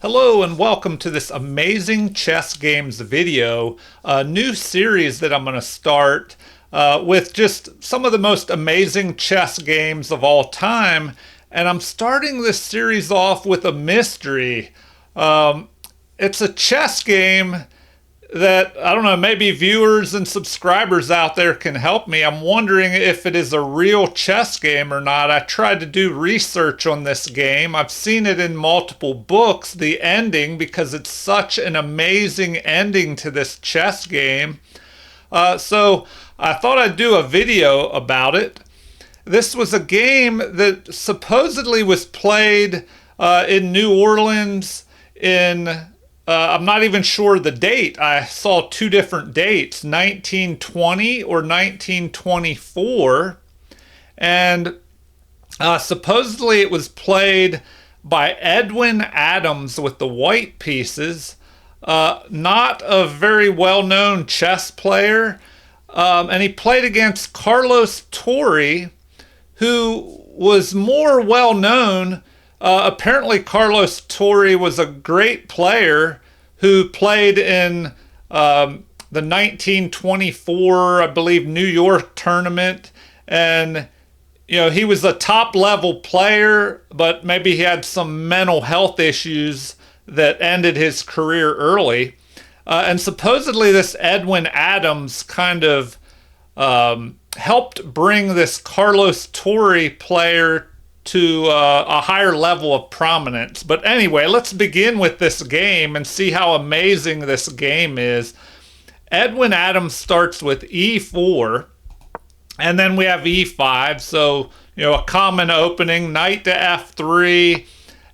Hello and welcome to this amazing chess games video, a new series that I'm going to start with just some of the most amazing chess games of all time. And I'm starting this series off with a mystery. It's a chess game that, I don't know, maybe viewers and subscribers out there can help me. I'm wondering if it is a real chess game or not. I tried to do research on this game. I've seen it in multiple books, the ending, because it's such an amazing ending to this chess game. So I thought I'd do a video about it. This was a game that supposedly was played in New Orleans in I'm not even sure the date. I saw two different dates, 1920 or 1924. And supposedly it was played by Edwin Adams with the white pieces. Not a very well-known chess player. And he played against Carlos Torre, who was more well-known. Apparently, Carlos Torre was a great player who played in the 1924, I believe, New York tournament. And, he was a top-level player, but maybe he had some mental health issues that ended his career early. And supposedly this Edwin Adams kind of helped bring this Carlos Torre player to a higher level of prominence. But anyway, let's begin with this game and see how amazing this game is. Edwin Adams starts with e4, and then we have e5. So, a common opening, knight to f3,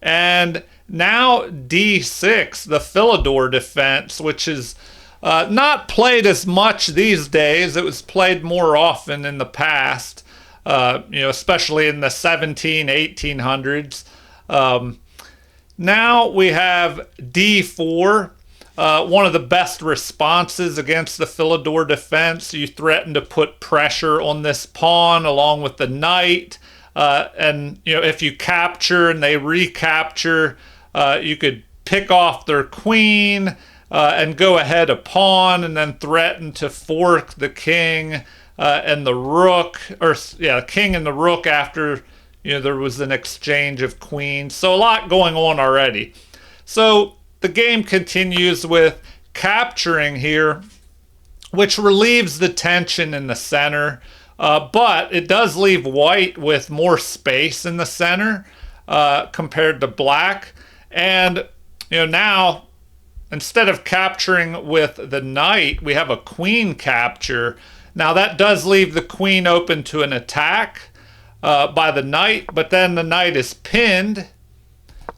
and now d6, the Philidor defense, which is not played as much these days. It was played more often in the past. Especially in the 1800s. Now we have d4, one of the best responses against the Philidor defense. You threaten to put pressure on this pawn along with the knight. And, if you capture and they recapture, you could pick off their queen and go ahead a pawn and then threaten to fork the king. And the rook, king and the rook after, there was an exchange of queens. So a lot going on already. So the game continues with capturing here, which relieves the tension in the center. But it does leave white with more space in the center compared to black. And, now instead of capturing with the knight, we have a queen capture. Now that does leave the queen open to an attack by the knight, but then the knight is pinned.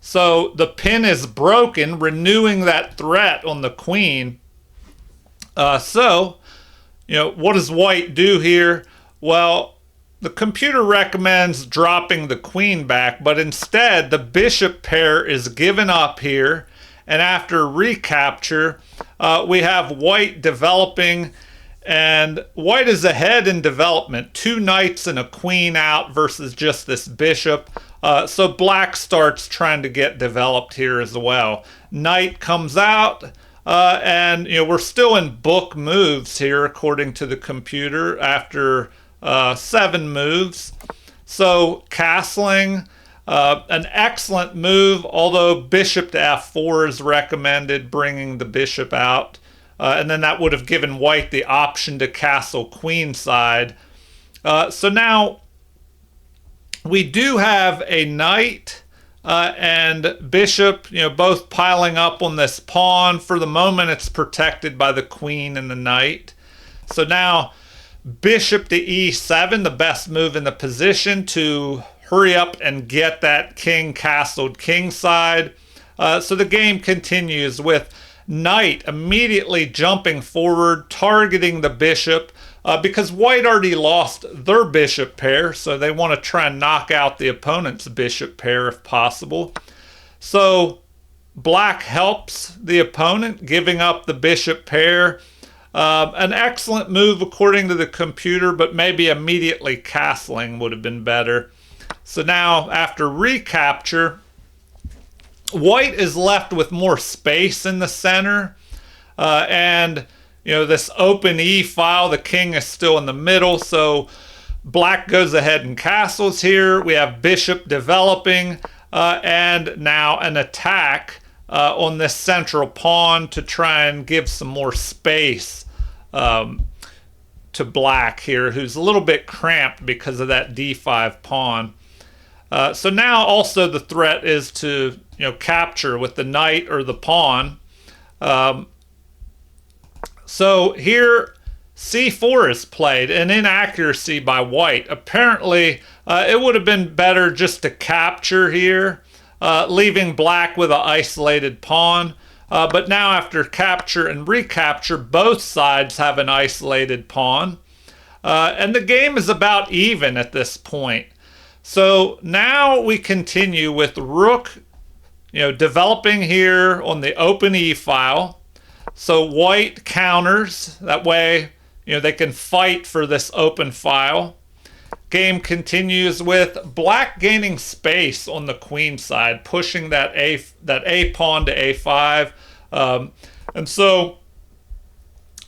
So the pin is broken, renewing that threat on the queen. What does white do here? Well, the computer recommends dropping the queen back, but instead the bishop pair is given up here. And after recapture, we have white developing. And white is ahead in development. Two knights and a queen out versus just this bishop. So black starts trying to get developed here as well. Knight comes out. And, we're still in book moves here according to the computer after 7 moves. So castling, an excellent move, although bishop to f4 is recommended, bringing the bishop out. And then that would have given white the option to castle queenside. So now we do have a knight and bishop, both piling up on this pawn. For the moment, it's protected by the queen and the knight. So now bishop to e7, the best move in the position to hurry up and get that king castled kingside. So the game continues with knight immediately jumping forward, targeting the bishop, because white already lost their bishop pair, so they want to try and knock out the opponent's bishop pair if possible. So black helps the opponent, giving up the bishop pair. An excellent move according to the computer, but maybe immediately castling would have been better. So now after recapture, white is left with more space in the center. And, this open E file, the king is still in the middle. So black goes ahead and castles here. We have bishop developing, and now an attack on this central pawn to try and give some more space to black here, who's a little bit cramped because of that d5 pawn. So now also the threat is to capture with the knight or the pawn. So here c4 is played, an inaccuracy by white. Apparently it would have been better just to capture here, leaving black with an isolated pawn. But now after capture and recapture, both sides have an isolated pawn. And the game is about even at this point. So now we continue with rook, developing here on the open E file. So white counters. That way, they can fight for this open file. Game continues with black gaining space on the queen side, pushing that A pawn to A5. And so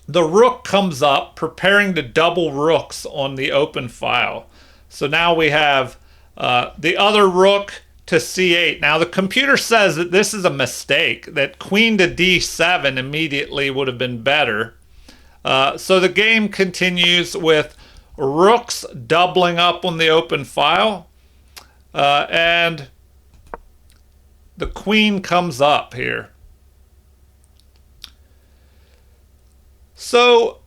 the rook comes up, preparing to double rooks on the open file. So now we have the other rook to C8. Now the computer says that this is a mistake, that queen to D7 immediately would have been better. So the game continues with rooks doubling up on the open file, and the queen comes up here. So,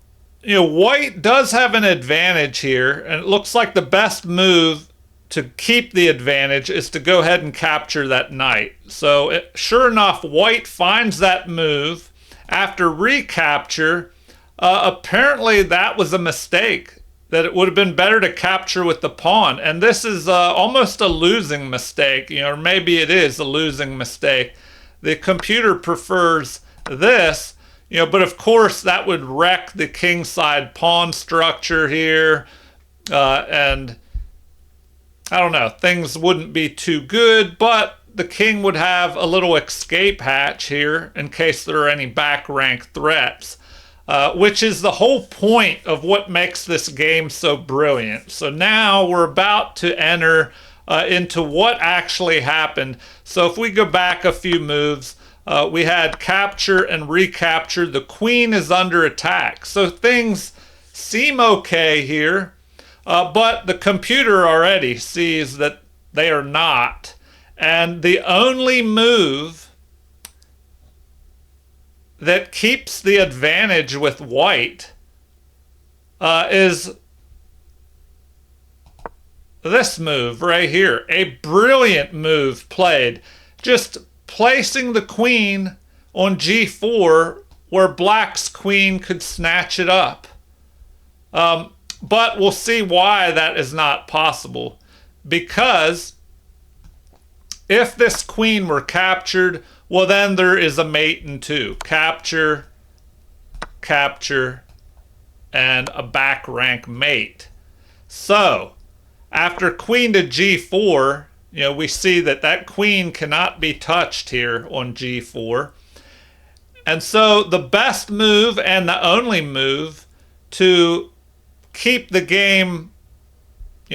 white does have an advantage here, and it looks like the best move to keep the advantage is to go ahead and capture that knight. So, sure enough, white finds that move. After recapture, apparently that was a mistake, that it would have been better to capture with the pawn. And this is almost a losing mistake, or maybe it is a losing mistake. The computer prefers this. But of course that would wreck the kingside pawn structure here, and I don't know, things wouldn't be too good, but the king would have a little escape hatch here in case there are any back rank threats, which is the whole point of what makes this game so brilliant. So now we're about to enter into what actually happened. So if we go back a few moves, we had capture and recapture. The queen is under attack. So things seem okay here, but the computer already sees that they are not. And the only move that keeps the advantage with white is this move right here. A brilliant move played. Just placing the queen on g4 where black's queen could snatch it up. But we'll see why that is not possible. Because if this queen were captured, well then there is a mate in two. Capture, capture, and a back rank mate. So, after queen to g4, we see that that queen cannot be touched here on g4. And so the best move and the only move to keep the game,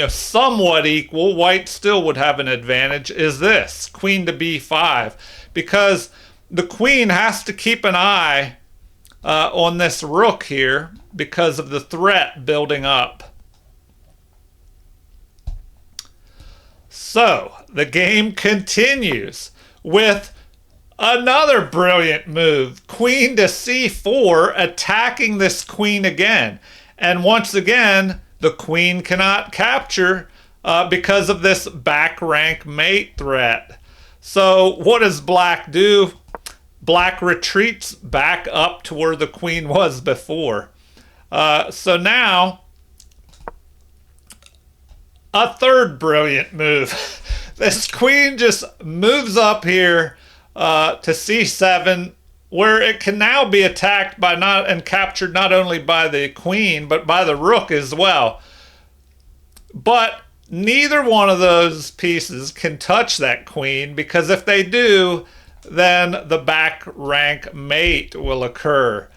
somewhat equal, white still would have an advantage, is this, queen to b5. Because the queen has to keep an eye on this rook here because of the threat building up. So, the game continues with another brilliant move. Queen to c4, attacking this queen again. And once again, the queen cannot capture because of this back rank mate threat. So, what does black do? Black retreats back up to where the queen was before. So now, a third brilliant move. This queen just moves up here to c7, where it can now be attacked by and captured not only by the queen, but by the rook as well. But neither one of those pieces can touch that queen, because if they do, then the back rank mate will occur.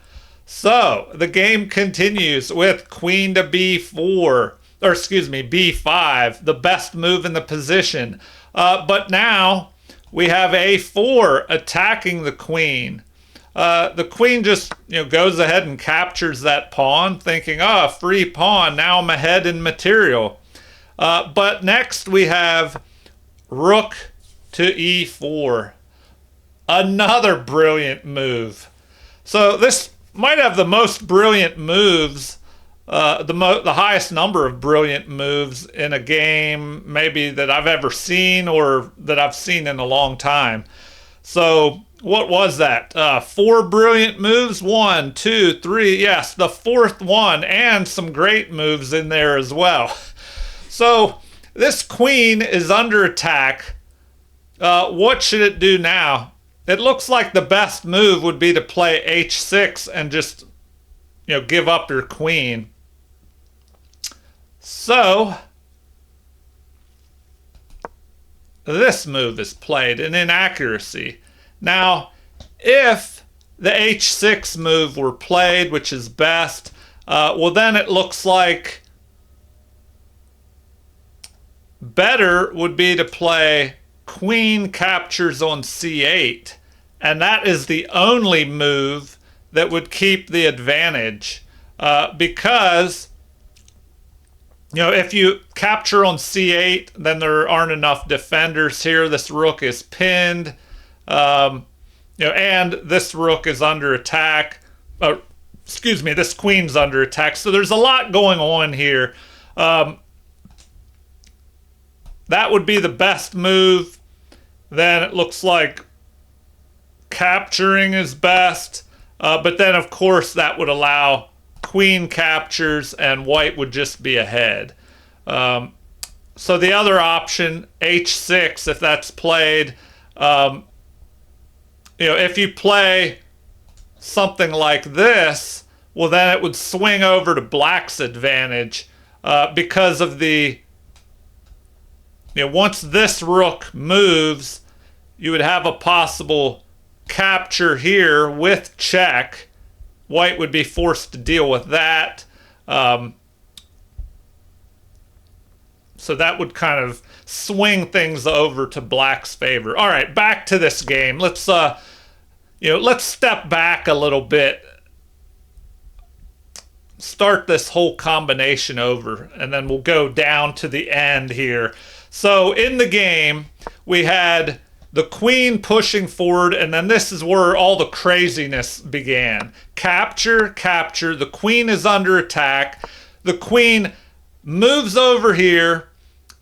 So the game continues with queen to b4, or excuse me, b5, the best move in the position. But now we have a4 attacking the queen. The queen just goes ahead and captures that pawn, thinking, oh, free pawn, now I'm ahead in material. But next we have rook to e4. Another brilliant move. So this might have the most brilliant moves, the highest number of brilliant moves in a game maybe that I've ever seen, or that I've seen in a long time. So what was that? 4 brilliant moves? 1, 2, 3. Yes, the fourth one, and some great moves in there as well. So this queen is under attack. What should it do now? It looks like the best move would be to play h6 and just, give up your queen. So this move is played, an inaccuracy. Now, if the h6 move were played, which is best, well, then it looks like better would be to play queen captures on c8, and that is the only move that would keep the advantage, because if you capture on c8, then there aren't enough defenders here. This rook is pinned, and this rook is under attack. Excuse me, this queen's under attack. So there's a lot going on here. That would be the best move. Then it looks like capturing is best. But then, of course, that would allow queen captures and white would just be ahead. So the other option, h6, if that's played, if you play something like this, well, then it would swing over to black's advantage, because of the, once this rook moves, you would have a possible capture here with check. White would be forced to deal with that. So that would kind of swing things over to black's favor. All right, back to this game. Let's step back a little bit. Start this whole combination over, and then we'll go down to the end here. So in the game, we had the queen pushing forward, and then this is where all the craziness began. Capture, capture, the queen is under attack. The queen moves over here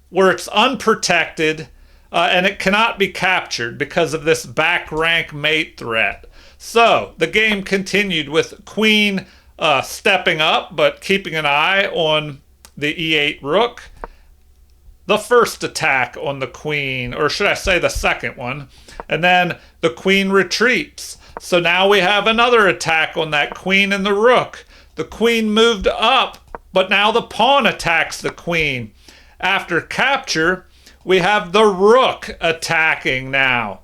where it's unprotected, and it cannot be captured because of this back rank mate threat. So the game continued with queen stepping up, but keeping an eye on the e8 rook. The first attack on the queen, or should I say the second one, and then the queen retreats. So now we have another attack on that queen and the rook. The queen moved up, but now the pawn attacks the queen. After capture, we have the rook attacking now.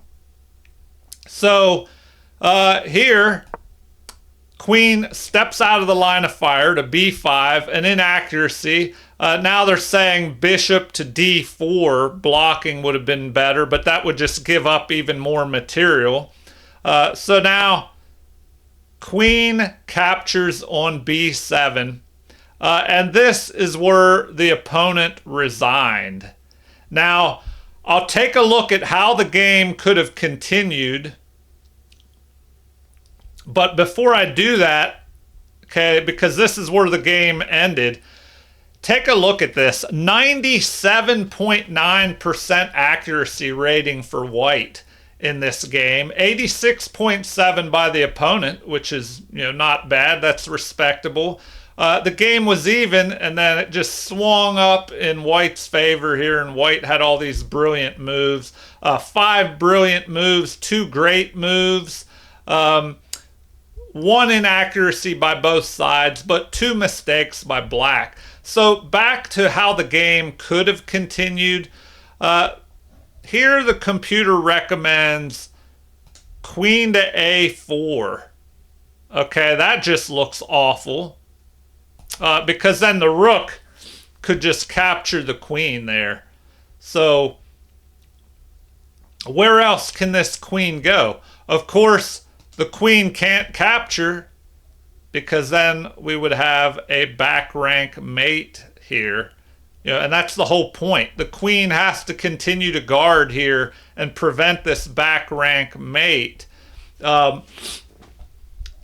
So here, queen steps out of the line of fire to b5, an inaccuracy. Now they're saying bishop to d4, blocking would have been better, but that would just give up even more material. So now queen captures on b7, and this is where the opponent resigned. Now, I'll take a look at how the game could have continued, but before I do that, okay, because this is where the game ended, take a look at this. 97.9% accuracy rating for white in this game. 86.7 by the opponent, which is not bad. That's respectable. The game was even, and then it just swung up in white's favor here, and white had all these brilliant moves. 5 brilliant moves, 2 great moves. one inaccuracy by both sides, but two mistakes by black. So back to how the game could have continued. Here the computer recommends queen to a4. Okay, that just looks awful. Because then the rook could just capture the queen there. So where else can this queen go? Of course, the queen can't capture because then we would have a back rank mate here. And that's the whole point. The queen has to continue to guard here and prevent this back rank mate. And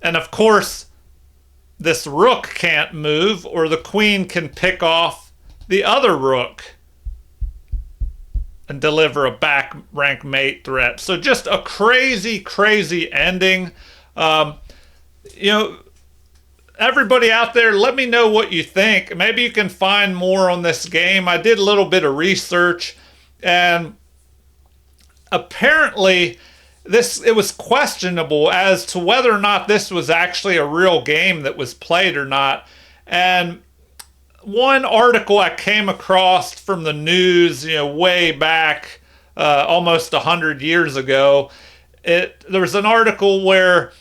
of course, this rook can't move, or the queen can pick off the other rook and deliver a back rank mate threat. So just a crazy, crazy ending. Everybody out there, let me know what you think. Maybe you can find more on this game. I did a little bit of research, and apparently it was questionable as to whether or not this was actually a real game that was played or not. And one article I came across from the news, way back, almost 100 years ago, there was an article where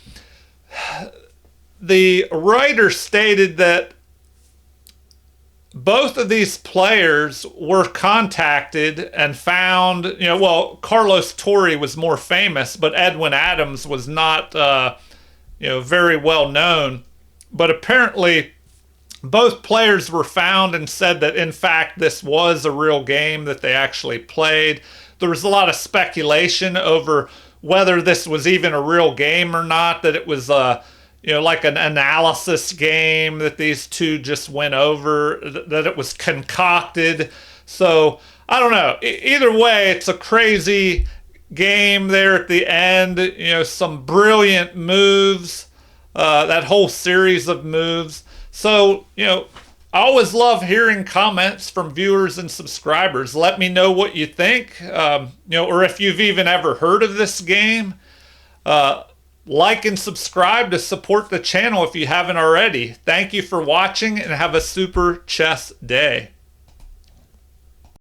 the writer stated that both of these players were contacted and found, Carlos Torre was more famous, but Edwin Adams was not, very well known. But apparently both players were found and said that, in fact, this was a real game that they actually played. There was a lot of speculation over whether this was even a real game or not, that it was like an analysis game that these two just went over, that it was concocted. So I don't know. Either way, it's a crazy game there at the end. Some brilliant moves, that whole series of moves. So, I always love hearing comments from viewers and subscribers. Let me know what you think, or if you've even ever heard of this game. Like and subscribe to support the channel if you haven't already. Thank you for watching, and have a super chess day.